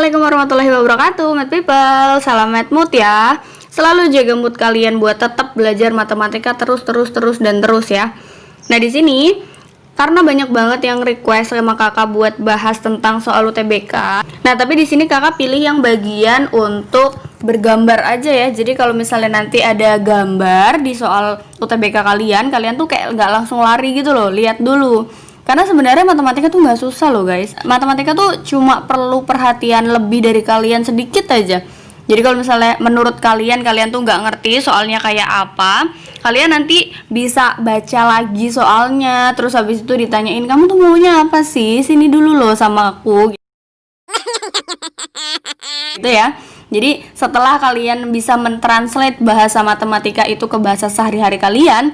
Assalamualaikum warahmatullahi wabarakatuh, Math People. Salam Math Mood ya. Selalu jaga mood kalian buat tetap belajar matematika terus ya. Nah, di sini karena banyak banget yang request sama kakak buat bahas tentang soal UTBK. Nah, tapi di sini kakak pilih yang bagian untuk bergambar aja ya. Jadi kalau misalnya nanti ada gambar di soal UTBK kalian tuh kayak nggak langsung lari gitu loh, lihat dulu. Karena sebenarnya matematika tuh nggak susah loh guys. Matematika tuh cuma perlu perhatian lebih dari kalian sedikit aja. Jadi kalau misalnya menurut kalian tuh nggak ngerti soalnya kayak apa, kalian nanti bisa baca lagi soalnya. Terus habis itu ditanyain, kamu tuh maunya apa sih? Sini dulu loh sama aku. Gitu ya. Jadi setelah kalian bisa mentranslate bahasa matematika itu ke bahasa sehari-hari kalian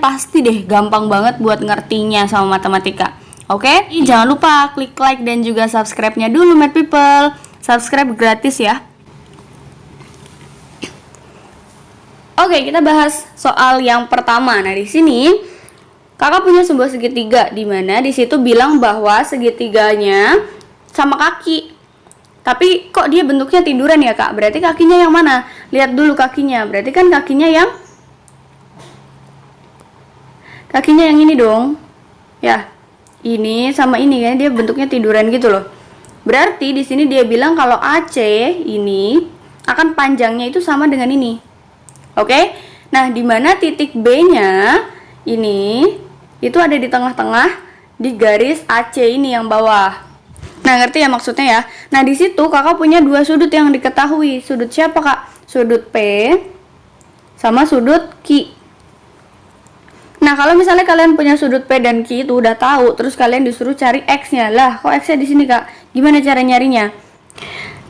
pasti deh gampang banget buat ngertinya sama matematika. Oke? Jangan lupa klik like dan juga subscribe-nya dulu Math People. Subscribe gratis ya. Oke, kita bahas soal yang pertama. Nah, di sini kakak punya sebuah segitiga di mana di situ bilang bahwa segitiganya sama kaki. Tapi kok dia bentuknya tiduran ya, Kak? Berarti kakinya yang mana? Lihat dulu kakinya. Berarti kan kakinya yang ini dong. Ya. Ini sama ini kan dia bentuknya tiduran gitu loh. Berarti di sini dia bilang kalau AC ini akan panjangnya itu sama dengan ini. Oke? Nah, di mana titik B-nya ini itu ada di tengah-tengah di garis AC ini yang bawah. Nah, ngerti ya maksudnya ya? Nah, di situ kakak punya dua sudut yang diketahui. Sudut siapa, Kak? Sudut P sama sudut Q. Nah, kalau misalnya kalian punya sudut P dan Q itu udah tahu, terus kalian disuruh cari X-nya. Lah, kok X-nya di sini, Kak? Gimana cara nyarinya?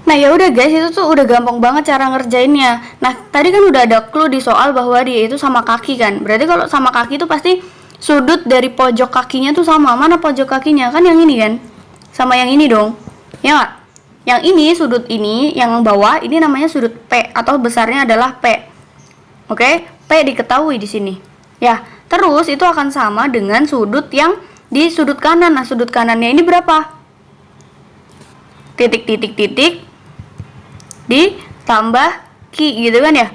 Nah, ya udah guys, itu tuh udah gampang banget cara ngerjainnya. Nah, tadi kan udah ada clue di soal bahwa dia itu sama kaki kan. Berarti kalau sama kaki itu pasti sudut dari pojok kakinya tuh sama. Mana pojok kakinya? Kan yang ini kan? Sama yang ini dong. Ya nggak? Yang ini, sudut ini, yang bawah, ini namanya sudut P atau besarnya adalah P. Oke? P diketahui di sini. Ya, terus itu akan sama dengan sudut yang di sudut kanan. Nah, sudut kanannya ini berapa? Titik ditambah Q gitu kan ya?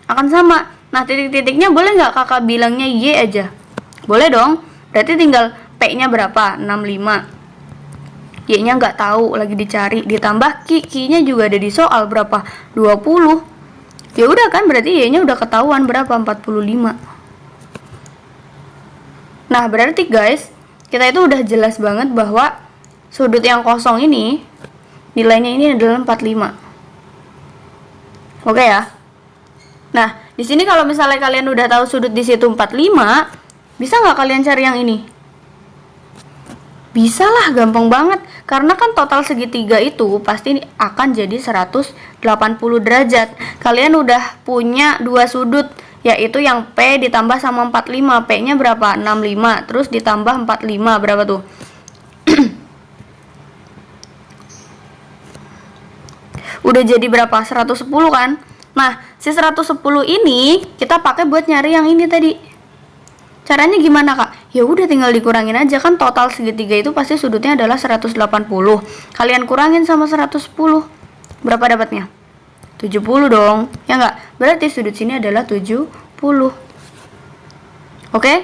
Akan sama. Nah, titik-titiknya boleh nggak kakak bilangnya Y aja? Boleh dong. Berarti tinggal P-nya berapa? 65. Y-nya nggak tahu, lagi dicari. Ditambah Q. Q-nya juga ada di soal berapa? 20. Ya udah kan, berarti Y-nya udah ketahuan berapa? 45. Nah, berarti guys, kita itu udah jelas banget bahwa sudut yang kosong ini nilainya ini adalah 45. Oke ya. Nah, di sini kalau misalnya kalian udah tahu sudut di situ 45, bisa nggak kalian cari yang ini? Bisa lah, gampang banget. Karena kan total segitiga itu pasti akan jadi 180 derajat. Kalian udah punya dua sudut, yaitu yang P ditambah sama 45. P-nya berapa? 65. Terus ditambah 45. Berapa tuh? Udah jadi berapa? 110 kan? Nah, si 110 ini kita pakai buat nyari yang ini tadi. Caranya gimana, Kak? Ya udah tinggal dikurangin aja, kan total segitiga itu pasti sudutnya adalah 180. Kalian kurangin sama 110. Berapa dapatnya? 70 dong. Ya enggak? Berarti sudut sini adalah 70. Oke?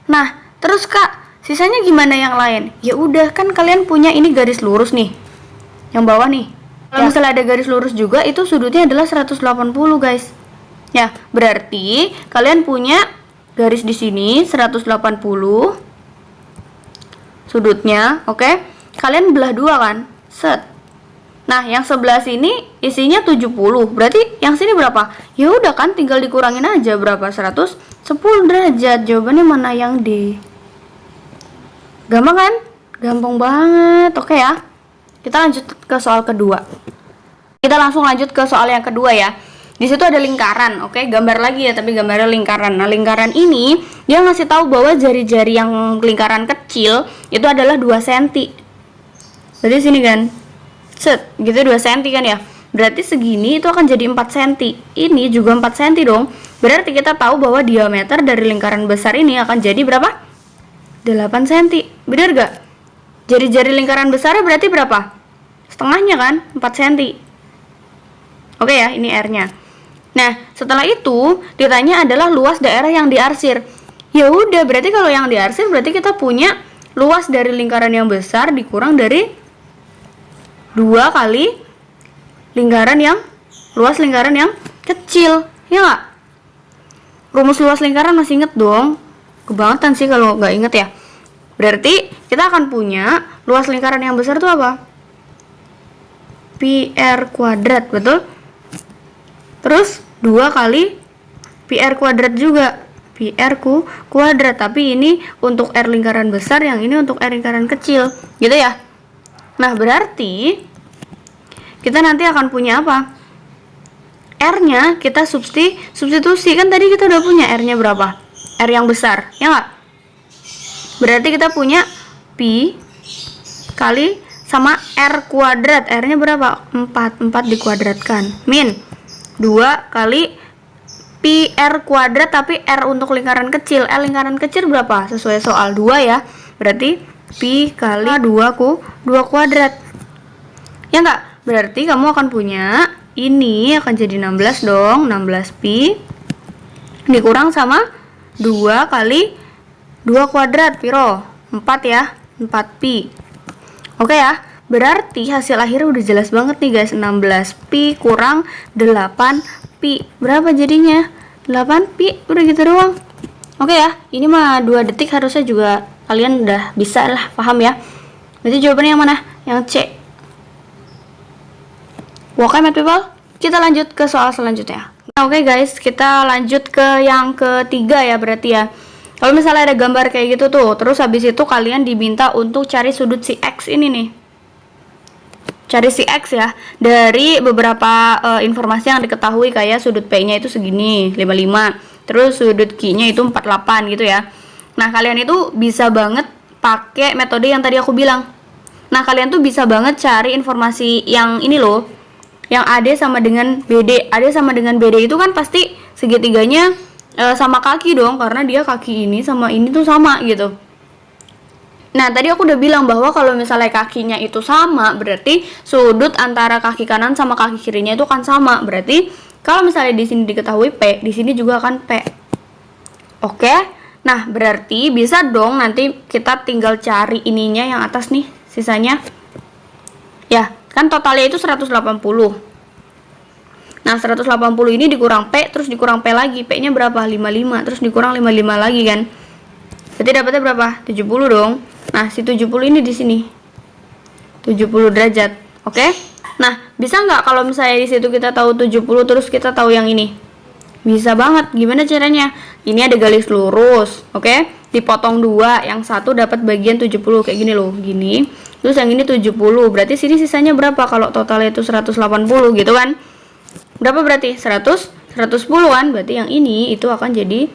Nah, terus Kak, sisanya gimana yang lain? Ya udah, kan kalian punya ini garis lurus nih. Yang bawah nih. Kalau misalnya ada garis lurus juga, itu sudutnya adalah 180, guys. Ya, berarti kalian punya garis di sini 180 sudutnya, oke? Kalian belah dua kan? Set. Nah, yang sebelah sini isinya 70. Berarti yang sini berapa? Ya udah kan, tinggal dikurangin aja berapa? 110 derajat. Jawabannya mana yang D? Gampang kan? Gampang banget. Oke ya. Kita lanjut ke soal kedua. Kita langsung lanjut ke soal yang kedua ya. Di situ ada lingkaran, oke? Gambar lagi ya, tapi gambarnya lingkaran. Nah, lingkaran ini dia ngasih tahu bahwa jari-jari yang lingkaran kecil itu adalah 2 cm. Jadi sini kan. Set, gitu 2 cm kan ya. Berarti segini itu akan jadi 4 cm. Ini juga 4 cm dong. Berarti kita tahu bahwa diameter dari lingkaran besar ini akan jadi berapa? 8 cm. Bener gak? Jari-jari lingkaran besarnya berarti berapa? setengahnya kan, 4 cm. Oke ya, ini R-nya. Nah, setelah itu ditanya adalah luas daerah yang diarsir. Ya udah, berarti kalau yang diarsir berarti kita punya luas dari lingkaran yang besar dikurang dari 2 kali luas lingkaran yang kecil. Ya nggak? Rumus luas lingkaran masih inget dong? Kebangetan sih kalau nggak inget ya. Berarti kita akan punya luas lingkaran yang besar itu apa? Pi R kuadrat, betul? Terus 2 kali pi R kuadrat juga, pi R kuadrat, tapi ini untuk R lingkaran besar, yang ini untuk R lingkaran kecil, gitu ya. Nah, berarti kita nanti akan punya apa? R-nya kita substitusi, kan tadi kita udah punya R-nya berapa? R yang besar, ya nggak? Berarti kita punya pi kali sama R kuadrat, R-nya berapa? 4 dikuadratkan, min 2 kali pi R kuadrat, tapi R untuk lingkaran kecil. R lingkaran kecil berapa? Sesuai soal 2 ya. Berarti pi kali 2 kuadrat. Ya enggak? Berarti kamu akan punya ini akan jadi 16 dong. 16 pi dikurang sama 2 kali 2 kuadrat. Piro? 4 ya. 4 pi. Oke ya. Berarti hasil akhirnya udah jelas banget nih guys. 16 pi kurang 8 pi. Berapa jadinya? 8 pi. Udah gitu doang. Oke ya. Ini mah 2 detik harusnya juga kalian udah bisa lah, paham ya. Berarti jawabannya yang mana? Yang C. Oke my people, kita lanjut ke soal selanjutnya. Nah, oke guys, kita lanjut ke yang ketiga ya berarti ya. Kalau misalnya ada gambar kayak gitu tuh, terus habis itu kalian diminta untuk cari sudut si X ini nih. Cari si X ya, dari beberapa informasi yang diketahui, kayak sudut P-nya itu segini, 55. Terus sudut Q-nya itu 48 gitu ya. Nah, kalian itu bisa banget pakai metode yang tadi aku bilang. Nah, kalian tuh bisa banget cari informasi yang ini loh, yang AD sama dengan BD. AD sama dengan BD itu kan pasti segitiganya sama kaki dong, karena dia kaki ini sama ini tuh sama gitu. Nah, tadi aku udah bilang bahwa kalau misalnya kakinya itu sama, berarti sudut antara kaki kanan sama kaki kirinya itu kan sama. Berarti kalau misalnya di sini diketahui P, di sini juga akan P. Oke? Nah, berarti bisa dong nanti kita tinggal cari ininya yang atas nih, sisanya. Ya, kan totalnya itu 180. Nah, 180 ini dikurang P, terus dikurang P lagi. P-nya berapa? 55, terus dikurang 55 lagi kan. Berarti dapatnya berapa? 70 dong. Nah, si 70 ini di sini 70 derajat. Oke? Nah, bisa nggak kalau misalnya di situ kita tahu 70 terus kita tahu yang ini? Bisa banget. Gimana caranya? Ini ada garis lurus, oke? Dipotong 2, yang satu dapat bagian 70 kayak gini loh, gini. Terus yang ini 70. Berarti sini sisanya berapa kalau totalnya itu 180 gitu kan? Berapa berarti? 110 kan? Berarti yang ini itu akan jadi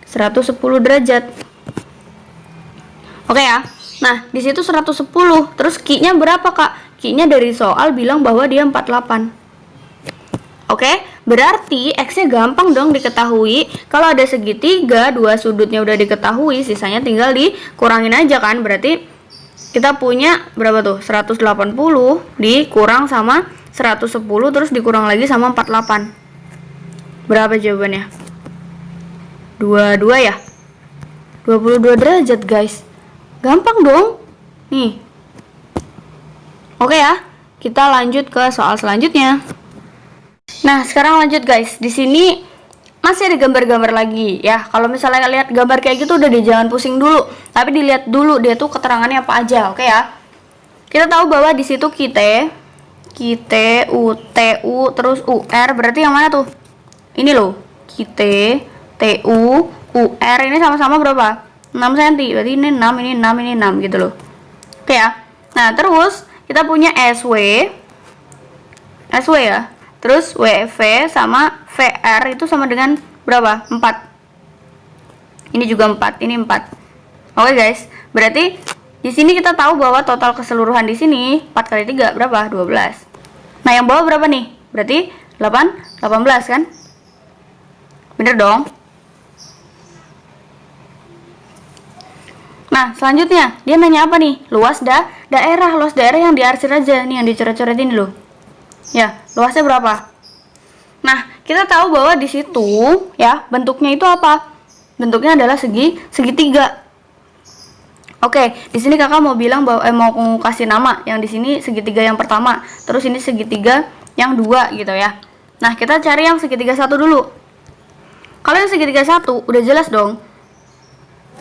110 derajat. Oke ya. Nah, di situ 110. Terus Q-nya berapa, Kak? Q-nya dari soal bilang bahwa dia 48. Oke, berarti X-nya gampang dong diketahui. Kalau ada segitiga, 2 sudutnya udah diketahui, sisanya tinggal dikurangin aja kan. Berarti kita punya berapa tuh? 180 dikurang sama 110, terus dikurang lagi sama 48. Berapa jawabannya? 22 ya? 22 derajat guys. Gampang dong. Nih. Oke ya, kita lanjut ke soal selanjutnya. Nah, sekarang lanjut guys. Di sini masih ada gambar-gambar lagi ya. Kalau misalnya lihat gambar kayak gitu udah deh, jangan pusing dulu. Tapi dilihat dulu dia tuh keterangannya apa aja, oke ya. Kita tahu bahwa di situ QT, TU, terus UR, berarti yang mana tuh? Ini loh. QT, TU, UR ini sama-sama berapa? 6 cm. Berarti ini 6, ini 6, ini 6 gitu loh. Oke ya. Nah, terus kita punya SW ya. Terus WV sama VR itu sama dengan berapa? 4. Ini juga 4, ini 4. Oke guys, berarti di sini kita tahu bahwa total keseluruhan di sini 4 kali 3 berapa? 12. Nah, yang bawah berapa nih? Berarti 18 kan? Bener dong? Nah, selanjutnya dia nanya apa nih? Luas luas daerah yang diarsir aja nih, yang dicoret-coret ini loh. Ya, luasnya berapa? Nah, kita tahu bahwa di situ ya bentuknya itu apa? Bentuknya adalah segitiga. Oke, di sini kakak mau bilang bahwa mau kasih nama yang di sini segitiga yang pertama, terus ini segitiga yang dua gitu ya. Nah, kita cari yang segitiga satu dulu. Kalau yang segitiga satu udah jelas dong.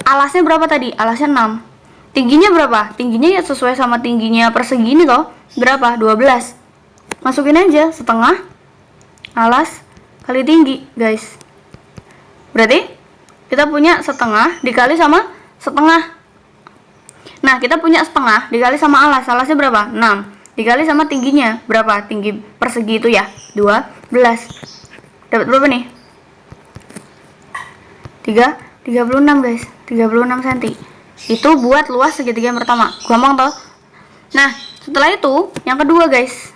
Alasnya berapa tadi? Alasnya 6. Tingginya berapa? Tingginya ya sesuai sama tingginya persegi ini toh. Berapa? 12. Masukin aja setengah alas kali tinggi, guys. Berarti kita punya setengah dikali sama setengah. Nah, kita punya setengah dikali sama alas. Alasnya berapa? 6. Dikali sama tingginya. Berapa? Tinggi persegi itu ya? 12. Dapat berapa nih? 36 guys. 36 cm. Itu buat luas segitiga yang pertama. Gampang toh? Nah, setelah itu yang kedua guys.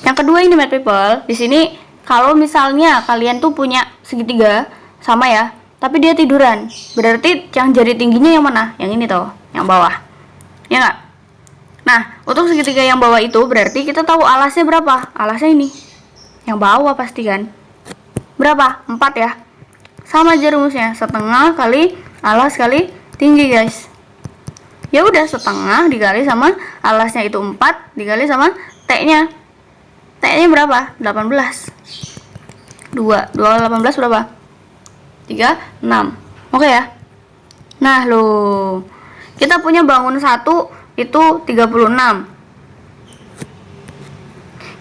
Yang kedua ini Mad People, di sini kalau misalnya kalian tuh punya segitiga sama ya, tapi dia tiduran, berarti yang jadi tingginya yang mana? Yang ini toh, yang bawah. Ya nggak? Nah, untuk segitiga yang bawah itu berarti kita tahu alasnya berapa? Alasnya ini. Yang bawah pasti kan? Berapa? 4 ya. Sama aja rumusnya, setengah kali alas kali tinggi guys. Ya udah, setengah dikali sama alasnya itu 4 dikali sama T-nya. T-nya berapa? 18. 2 kali 18 berapa? 36. Oke ya. Nah, loh. Kita punya bangun 1 itu 36.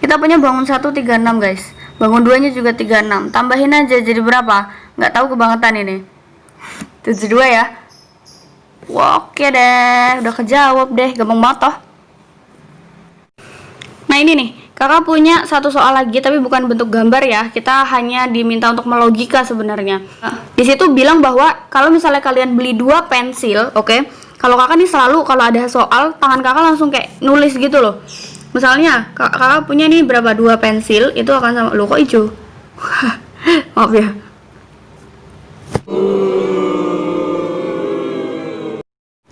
Kita punya bangun 1 36, guys. Bangun 2-nya juga 36. Tambahin aja jadi berapa? Nggak tahu kebangetan ini. 72 ya. Wah, oke deh. Udah kejawab deh. Gampang banget toh. Nah, ini nih. Kakak punya satu soal lagi, tapi bukan bentuk gambar ya. Kita hanya diminta untuk melogika sebenarnya. Di situ bilang bahwa kalau misalnya kalian beli 2 pensil, oke? Kalau kakak nih selalu kalau ada soal, tangan kakak langsung kayak nulis gitu loh. Misalnya, kakak punya nih berapa 2 pensil, itu akan sama. Loh, kok hijau? Maaf ya.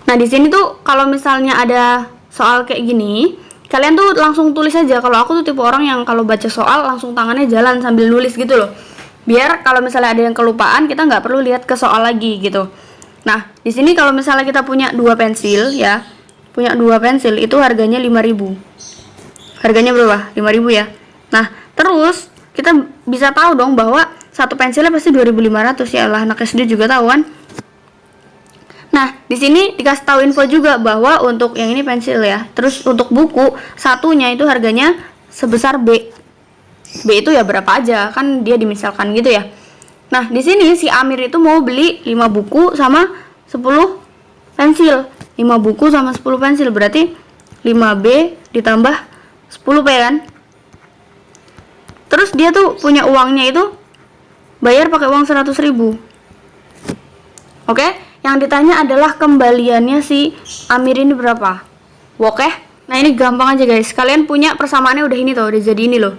Nah, di sini tuh kalau misalnya ada soal kayak gini, kalian tuh langsung tulis aja. Kalau aku tuh tipe orang yang kalau baca soal langsung tangannya jalan sambil nulis gitu loh. Biar kalau misalnya ada yang kelupaan, kita nggak perlu lihat ke soal lagi gitu. Nah, di sini kalau misalnya kita punya 2 pensil ya, punya 2 pensil itu harganya 5.000. Harganya berapa? 5.000 ya. Nah, terus kita bisa tahu dong bahwa satu pensilnya pasti 2.500 ya lah. Anak SD juga tahu kan. Nah, di sini dikasih tahu info juga bahwa untuk yang ini pensil ya. Terus untuk buku satunya itu harganya sebesar B. B itu ya berapa aja, kan dia dimisalkan gitu ya. Nah, di sini si Amir itu mau beli 5 buku sama 10 pensil. 5 buku sama 10 pensil berarti 5B ditambah 10P kan. Terus dia tuh punya uangnya itu bayar pakai uang 100.000. Oke? Yang ditanya adalah kembaliannya si Amir ini berapa. Oke? Nah, ini gampang aja guys. Kalian punya persamaannya udah ini tuh, udah jadi ini loh.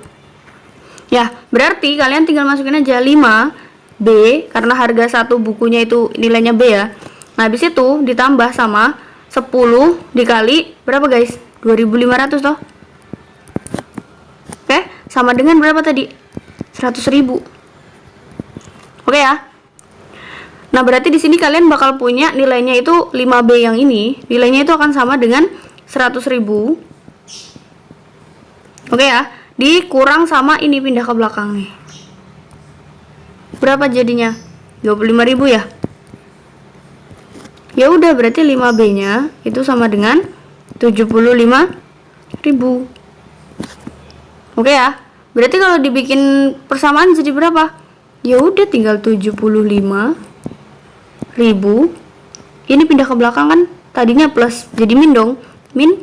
Ya, berarti kalian tinggal masukin aja 5B karena harga satu bukunya itu nilainya B ya. Nah, habis itu ditambah sama 10 dikali berapa guys? 2.500 toh. Oke, sama dengan berapa tadi? 100.000. Oke ya. Nah, berarti di sini kalian bakal punya nilainya itu 5B yang ini, nilainya itu akan sama dengan 100.000. Oke ya, dikurang sama ini pindah ke belakang nih. Berapa jadinya? 25.000 ya? Ya udah, berarti 5B-nya itu sama dengan 75.000. Oke ya. Berarti kalau dibikin persamaan jadi berapa? Ya udah tinggal 75.000. Ini pindah ke belakang kan, tadinya plus jadi min dong, min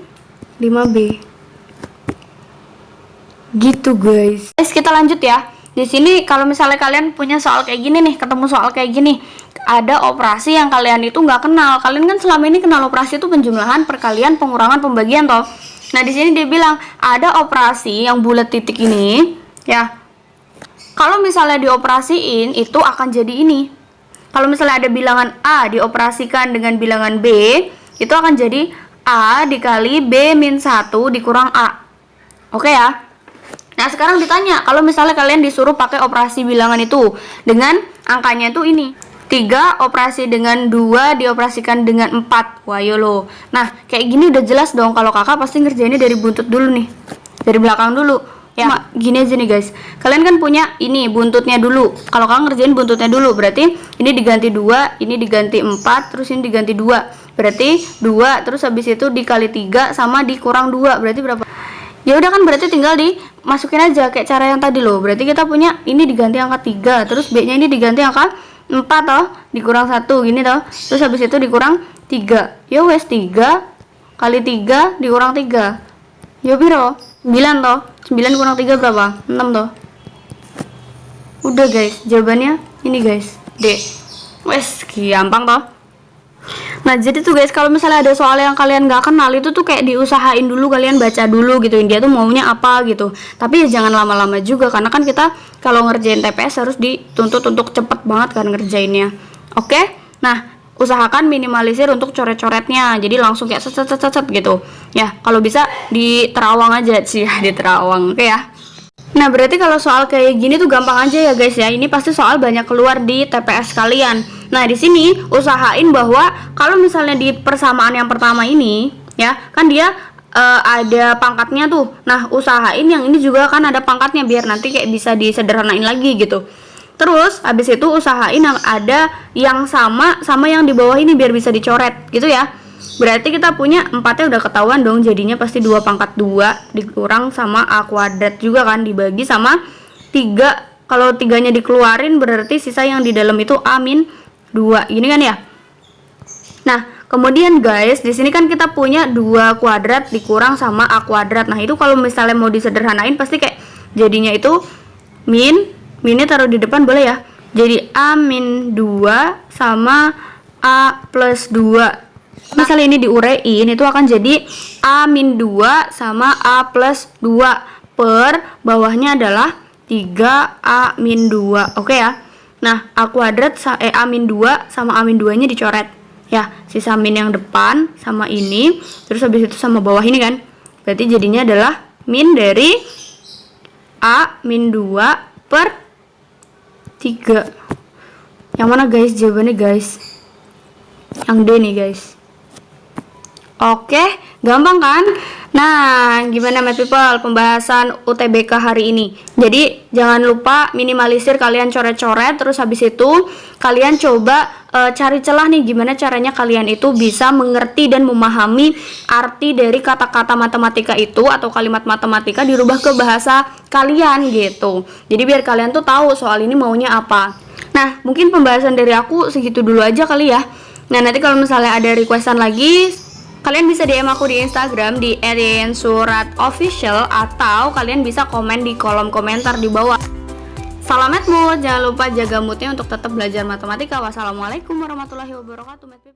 5B. Gitu guys. Kita lanjut ya. Di sini kalau misalnya kalian punya soal kayak gini nih, ketemu soal kayak gini, ada operasi yang kalian itu nggak kenal. Kalian kan selama ini kenal operasi itu penjumlahan, perkalian, pengurangan, pembagian toh. Nah, di sini dia bilang ada operasi yang bulat titik ini ya. Kalau misalnya dioperasiin itu akan jadi ini. Kalau misalnya ada bilangan A dioperasikan dengan bilangan B, itu akan jadi A dikali B min 1 dikurang A. Oke ya. Nah sekarang ditanya, kalau misalnya kalian disuruh pakai operasi bilangan itu dengan angkanya itu ini 3 operasi dengan 2 dioperasikan dengan 4. Wah yolo. Nah kayak gini udah jelas dong kalau kakak pasti ngerjainnya dari buntut dulu nih, dari belakang dulu ya. Gini aja nih guys, kalian kan punya ini buntutnya dulu. Kalau kakak ngerjain buntutnya dulu, berarti ini diganti 2, ini diganti 4, terus ini diganti 2, berarti 2, terus habis itu dikali 3 sama dikurang 2, berarti berapa? Ya udah kan, berarti tinggal dimasukin aja kayak cara yang tadi loh. Berarti kita punya ini diganti angka 3, terus B nya ini diganti angka 4 toh, dikurang 1 gini toh, terus habis itu dikurang 3. Ya wes 3 kali 3 dikurang 3. Ya biro 9 toh, 9 kurang 3 berapa? 6 toh. Udah guys, jawabannya ini guys, D. Wes gampang toh. Nah jadi tuh guys, kalau misalnya ada soal yang kalian gak kenal itu tuh kayak diusahain dulu, kalian baca dulu gitu, dia tuh maunya apa gitu. Tapi ya jangan lama-lama juga, karena kan kita kalau ngerjain TPS harus dituntut untuk cepet banget kan ngerjainnya. Oke, nah usahakan minimalisir untuk coret-coretnya, jadi langsung kayak set gitu ya. Kalau bisa di terawang aja sih ya, di terawang. Oke ya. Nah berarti kalau soal kayak gini tuh gampang aja ya guys ya. Ini pasti soal banyak keluar di TPS kalian. Nah di sini usahain bahwa kalau misalnya di persamaan yang pertama ini ya, kan dia ada pangkatnya tuh. Nah usahain yang ini juga kan ada pangkatnya, biar nanti kayak bisa disederhanain lagi gitu. Terus habis itu usahain yang ada yang sama yang di bawah ini biar bisa dicoret gitu ya. Berarti kita punya 4-nya udah ketahuan dong, jadinya pasti 2 pangkat 2 dikurang sama A kuadrat juga kan, dibagi sama 3. Kalau 3-nya dikeluarin berarti sisa yang di dalam itu A min 2. Gini kan ya. Nah, kemudian guys, di sini kan kita punya 2 kuadrat dikurang sama A kuadrat. Nah, itu kalau misalnya mau disederhanain pasti kayak jadinya itu minnya taruh di depan boleh ya. Jadi A min 2 sama A plus 2. Misalnya ini diurein, itu akan jadi A min 2 sama A plus 2 per bawahnya adalah 3A min 2. Oke ya. Nah, A kuadrat A min 2 sama A min 2 nya dicoret ya. Sisa min yang depan sama ini, terus habis itu sama bawah ini kan. Berarti jadinya adalah min dari A min 2 per 3. Yang mana guys jawabannya guys? Yang D nih guys. Oke, gampang kan? Nah, gimana Math People pembahasan UTBK hari ini? Jadi, jangan lupa minimalisir, kalian coret-coret, terus habis itu kalian coba cari celah nih gimana caranya kalian itu bisa mengerti dan memahami arti dari kata-kata matematika itu atau kalimat matematika dirubah ke bahasa kalian gitu. Jadi biar kalian tuh tahu soal ini maunya apa. Nah, mungkin pembahasan dari aku segitu dulu aja kali ya. Nah, nanti kalau misalnya ada requestan lagi, kalian bisa DM aku di Instagram di @suratofficial atau kalian bisa komen di kolom komentar di bawah. Salam math mood, jangan lupa jaga moodnya untuk tetap belajar matematika. Wassalamualaikum warahmatullahi wabarakatuh.